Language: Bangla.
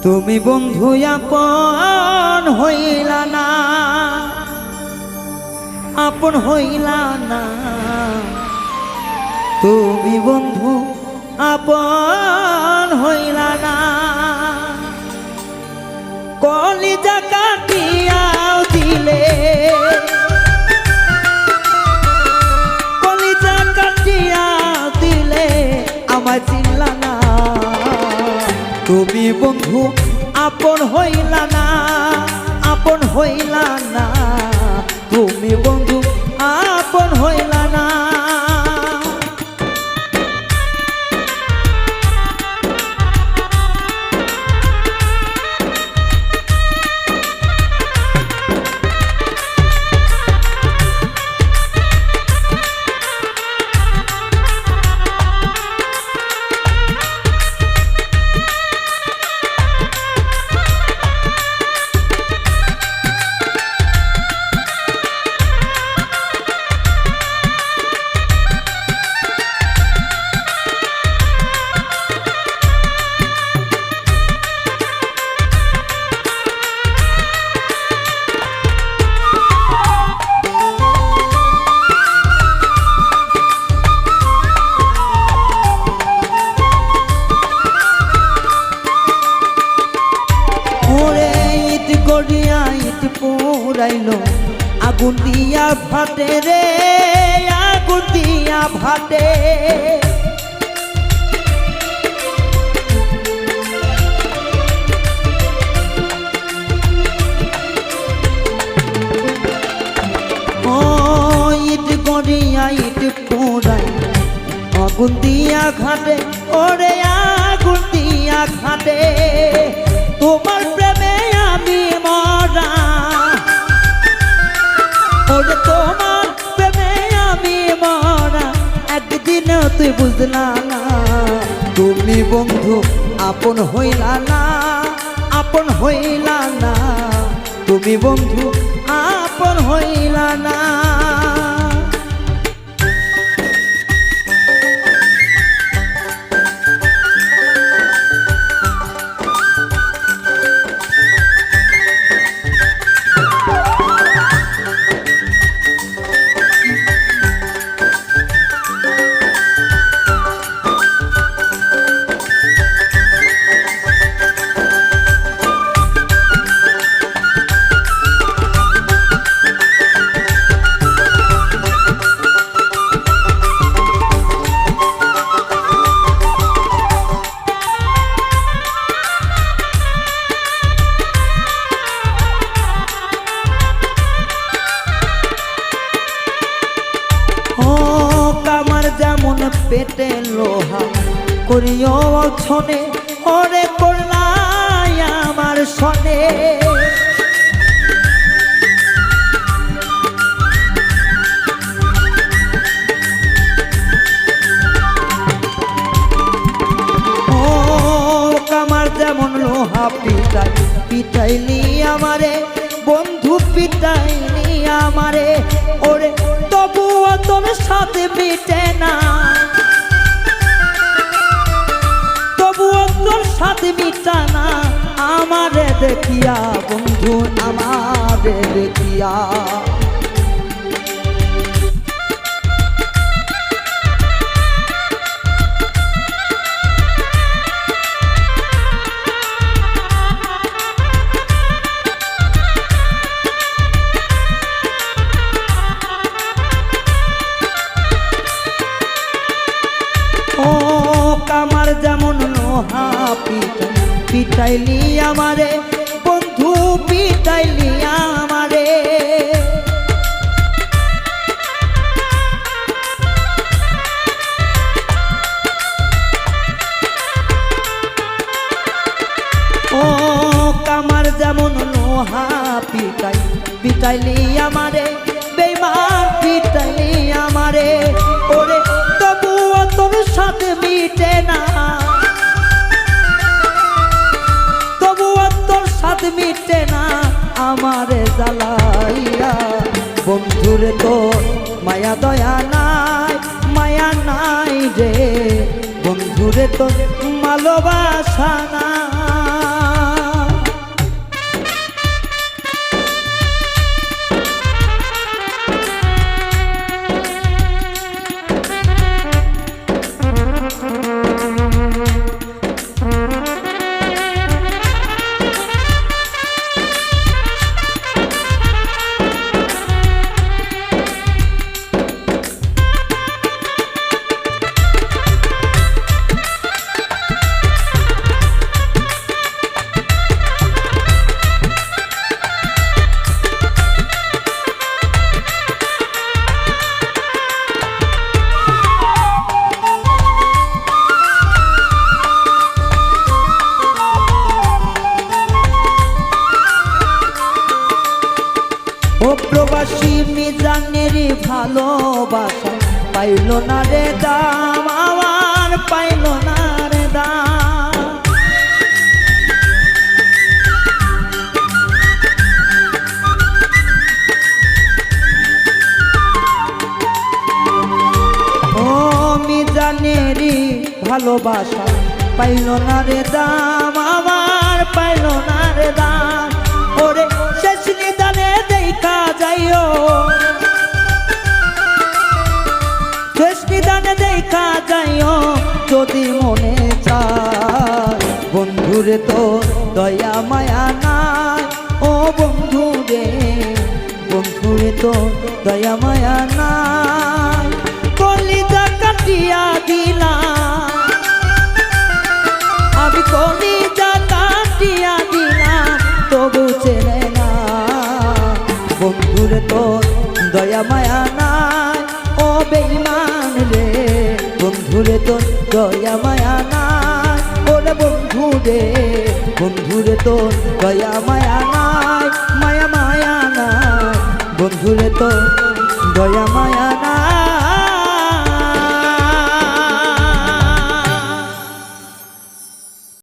তুমি বন্ধু আপন হইলা না, আপন হইলা না। তুমি বন্ধু আপন হইলা না। কলিজা কাটিয়াও দিলে, কলিজা কাটিয়াও দিলে আমায় চিনলা না। তুমি বন্ধু আপন হইলা না, আপন হইলা না। তুমি বন্ধু আপন হইলা না। পুরাইলো আগুন দিয়া ফাটে রে, আগুন দিয়া ফাটে। ও ইট গড়িয়া ইট পুরাই আগুন দিয়া ঘাটে, ওরে আগুন দিয়া ঘাটে। তোমার প্রেমে আমি মরা, ওরে তোমার প্রেমে আমি মরা। একদিন তুই বুঝলা না, তুমি বন্ধু আপন হইলা না, আপন হইলা না। তুমি বন্ধু আপন হইলা না। যেমন পেটে লোহা করিও ছনে, ওরে করলাই আমার সনে। ও কামার যেমন লোহা পিটাই পিটাইলি আমারে, বন্ধু পিটাইলি আমারে। ওরে তবুও তোর সাথে মিটে না, তবুও তোর সাথে মিটা না। আমারে দেখিয়া বন্ধু, আমারে দেখিয়া। কামার যেমন লোহা পিটাই পিটাইলি আমারে, বন্ধু পিটাইলি আমারে। ও কামার যেমন লোহা পিটাই পিটাইলি আমারে, বেঈমান পিটাইলি আমারে। ওরে তবুও তোর সাথে মিটে না, তবুও তোর সাথে মিটে না। আমারে জ্বালাইয়া বন্ধুরে তোর মায়া দয়া নাই, মায়া নাই রে বন্ধুরে তোর ভালোবাসা নাই। ভালোবাসা পাইল না রে দাম, আমার পাইল না রে দাম। ও মিজানেরই ভালোবাসা পাইল না রে দাম, আমার পাইল না রে দাম। ওরে শেষ নিদানে দেখা যাইও, শেষ নিদানে দেখা যাইও যদি মনে চায়। বন্ধুরে তো দয়া মায়া নাই, ও বন্ধুরে, বন্ধুরে তো দয়া মায়া নাই। কলিজা কাটিয়া দিলাম আমি, কলিজা কাটিয়া দিলাম তবু চেনে না। বন্ধুরে তো দয়া মায়া নাই, ও বেঈমান রে, বন্ধুরে তো দয়া মায়া নাই। ওরে বন্ধুরে, বন্ধুরে তো দয়া মায়া নাই, মায়া মায়া নাই, বন্ধুরে তো দয়া মায়া নাই।